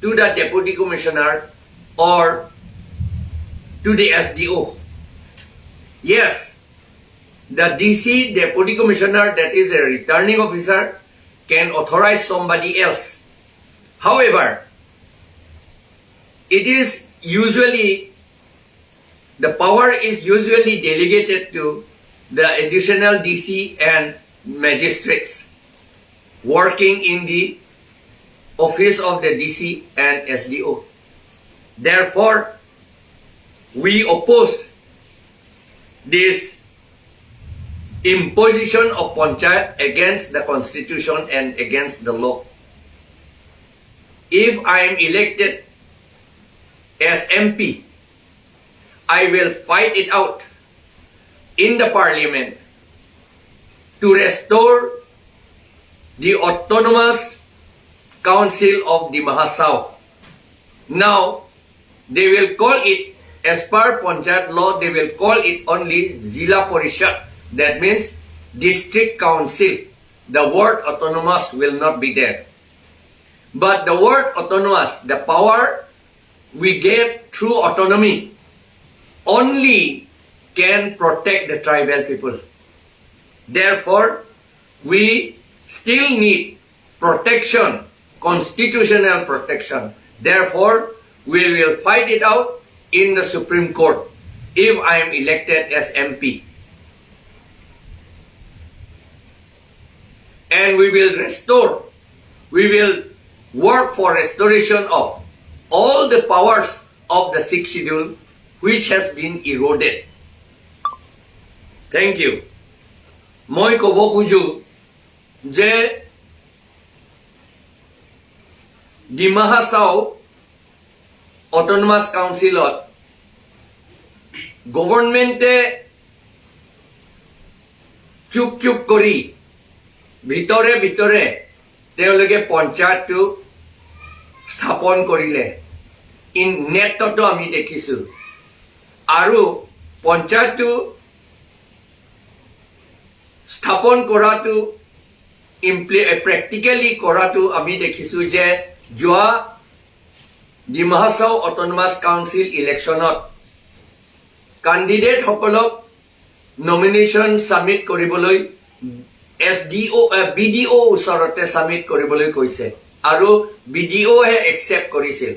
to the Deputy Commissioner or to the SDO. Yes, the DC, Deputy Commissioner, that is a returning officer, can authorize somebody else. However, it is usually, the power is usually delegated to the additional DC and magistrates working in the office of the DC and SDO. Therefore, we oppose this imposition of panchayat against the constitution and against the law. If I am elected as MP, I will fight it out in the parliament to restore the autonomous council of the Mahasau. Now, they will call it, as per Panchayat law, they will call it only Zila Parishad. That means district council. The word autonomous will not be there. But the word autonomous, the power we get through autonomy, only can protect the tribal people. Therefore, we still need protection, constitutional protection. Therefore, we will fight it out in the Supreme Court if I am elected as MP. And we will restore, we will work for restoration of all the powers of the 6th schedule which has been eroded. Thank you. Moi kobo khuju je Dima Hasau Autonomous Council governmente chuk chuk kori ভিতৰে ভিতৰে তেওঁলোকে পঞ্চায়তটো স্থাপন কৰিলে in নেটতো আমি দেখিছো আৰু পঞ্চায়তটো স্থাপন কৰাটো প্ৰেক্টিক্যালি কৰাটো আমি দেখিছো যে যোৱা ডিমা হাছাও অটোনমাস কাউন্সিল ইলেকশনত ক্যান্ডিডেট সকলক নমিনেশন সাবমিট কৰিবলৈ SDO, BDO ওচৰতে সাবমিট কৰিবলৈ কৈছে আৰু BDO হে একচেপ্ট কৰিছিল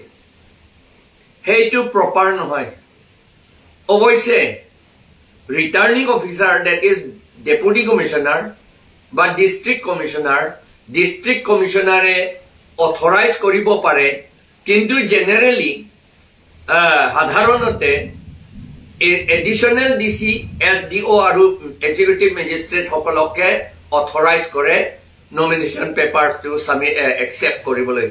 হেইটো প্ৰপাৰ নহয় অৱশ্যে returning officer that is deputy commissioner বা district commissioner অথৰাইজ কৰিব পাৰে কিন্তু জেনাৰেলি সাধাৰণতে additional DC SDO আৰু executive magistrate সকলকে authorize কৰে nomination papers to submit accept কৰিবলৈ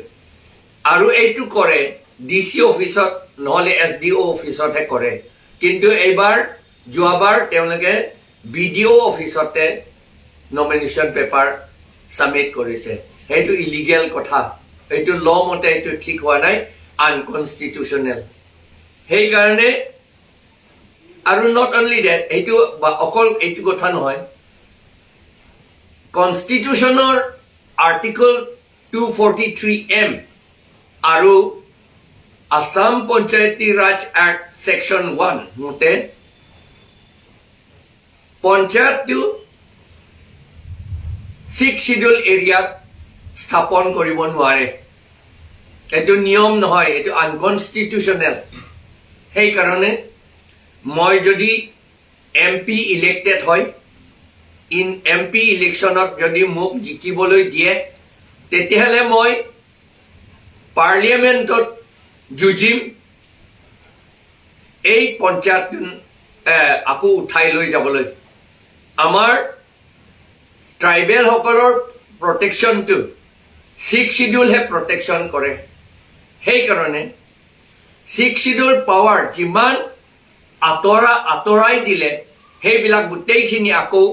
আৰু এইটো কৰে DC অফিসত নহলে SDO অফিসত হে কৰে কিন্তু এইবাৰ যোৱাবাৰ তেওঁলোকে BDO অফিসতে nomination paper submit কৰিছে এইটো ইলিগেল কথা এইটো ল মতে এইটো ঠিক হোৱা নাই unconstitutional সেই কাৰণে আৰু not only that এইটো অকল এইটো কথা নহয় Constitutional Article 243M আৰু Assam Panchayati Raj Act Section 1 মতে পঞ্চায়তটো 6th schedule area স্থাপন কৰিব নোৱাৰে এটো নিয়ম নহয় এটো আনকনস্টিটিউশনাল সেই কাৰণে মই যদি MP elected হয় in MP electionত যদি মোক জিকিবলৈ দিয়ে তেতিয়াহলে মই পাৰ্লিয়ামেন্টত জুজিম এই পঞ্চায়ত আকো উঠাই লৈ যাবলৈ আমাৰ ট্ৰাইবেল সকলৰ প্ৰটেকশনটো 6th schedule হে প্ৰটেকশন কৰে সেই কাৰণে 6th schedule পাৱাৰ যিমান আতৰাই দিলে সেইবিলাক গোটেইখিনি আকৌ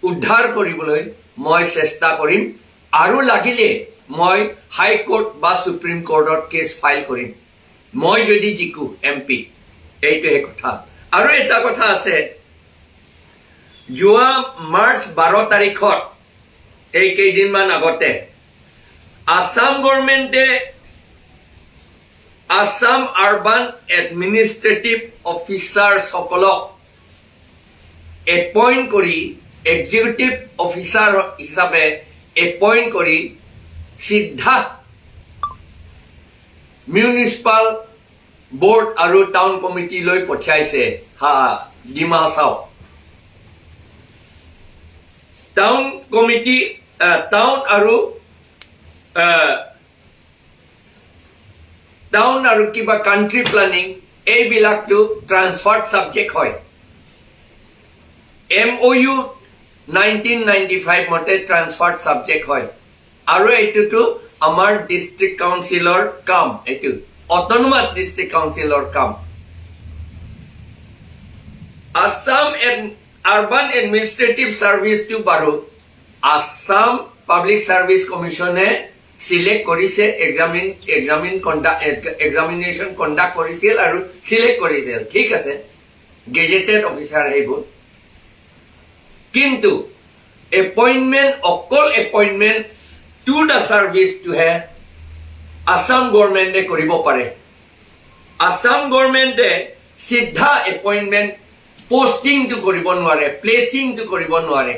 উদ্ধাৰ কৰিবলৈ মই চেষ্টা কৰিম আৰু লাগিলে মই হাই কোৰ্ট বা সুপ্ৰিম কোৰ্টত কেছ ফাইল কৰিম মই যদি জিকু MP এইটোহে কথা আৰু এটা কথা আছে যোৱা মাৰ্চ 12 তাৰিখত এই কেইদিনমান আগতে আসাম গভৰ্ণমেণ্টে Assam Urban Administrative Officers সকলক এপইণ্ট কৰি এক্সিকিউটিভ অফিচাৰ হিচাপে এপইণ্ট কৰি সিদ্ধা মিউনিচিপাল বোৰ্ড আৰু টাউন কমিটিলৈ পঠিয়াইছে Dima Hasao town committee town আৰু কিবা কাণ্ট্ৰি প্লানিং এইবিলাকটো ট্ৰান্সফাৰ্ড ছাবজেক্ট হয় MOU 1995 মতে ট্ৰান্সফাৰ্ড ছাবজেক্ট হয় আৰু এইটোতো আমাৰ ডিষ্ট্ৰিক্ট কাউন্সিলৰ কাম এইটো অটোনমাস ডিষ্ট্ৰিক্ট কাউন্সিলৰ কাম আসাম আৰবান এডমিনিষ্ট্ৰেটিভ ছাৰ্ভিচটো বাৰু আসাম পাব্লিক ছাৰ্ভিচ কমিশনে সিলেক্ট কৰিছে এক্সামিনেশ্যন কণ্ডাক্ট কৰিছিল আৰু সিলেক্ট কৰিছিল ঠিক আছে গেজেটেড অফিচাৰ এইবোৰ কিন্তু এপইণ্টমেণ্ট অকল এপইণ্টমেণ্ট টু দ্য ছাৰ্ভিচটোহে আসাম গভৰ্ণমেণ্টে কৰিব পাৰে আসাম গভৰ্ণমেণ্টে সিদ্ধা এপইণ্টমেণ্ট পোষ্টিংটো কৰিব নোৱাৰে প্লেচিংটো কৰিব নোৱাৰে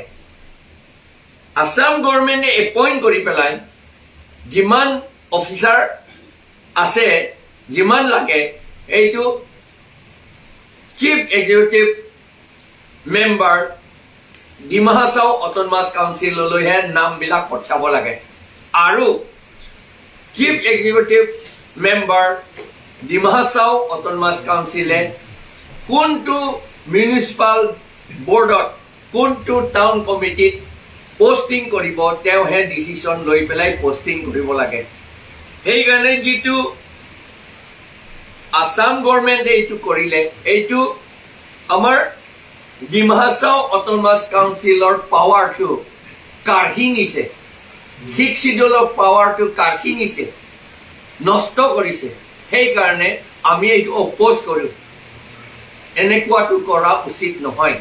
আসাম গভৰ্ণমেণ্টে এপইণ্ট কৰি পেলাই যিমান অফিচাৰ আছে যিমান লাগে এইটো chief executive member Dima Hasao autonomous কাউন্সিললৈহে নামবিলাক পঠাব লাগে আৰু chief executive member Dima Hasao autonomous কাউন্সিলে কোনটো মিউনিচিপাল বোৰ্ডত কোনটো টাউন কমিটিত পোষ্টিং কৰিব তেওঁহে ডিচিশ্যন লৈ পেলাই পোষ্টিং কৰিব লাগে সেইকাৰণে যিটো আসাম গভৰ্ণমেণ্টে এইটো কৰিলে এইটো আমাৰ ডিমা হাছাও অটোনমাস কাউন্সিলৰ পাৱাৰটো কাঢ়ি নিছে 6 শিডিউলৰ পাৱাৰটো কাঢ়ি নিছে নষ্ট কৰিছে সেইকাৰণে আমি এইটো অপোজ কৰোঁ এনেকুৱাটো কৰা উচিত নহয়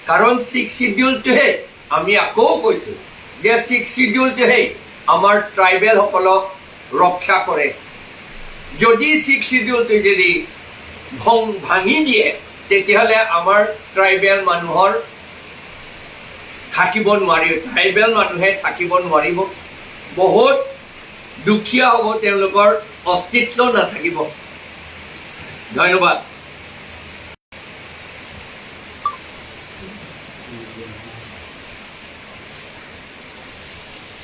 কাৰণ 6 শিডিউলটোহে আমি আকৌ কৈছো যে 6 শিডিউলটোহে আমাৰ ট্ৰাইবেল সকলক ৰক্ষা কৰে যদি 6 শিডিউলটো যদি ভাঙি দিয়ে তেতিয়াহ'লে আমাৰ ট্ৰাইবেল মানুহৰ থাকিব নোৱাৰিব ট্ৰাইবেল মানুহে থাকিব নোৱাৰিব বহুত দুখীয়া হ'ব তেওঁলোকৰ অস্তিত্ব নাথাকিব ধন্যবাদ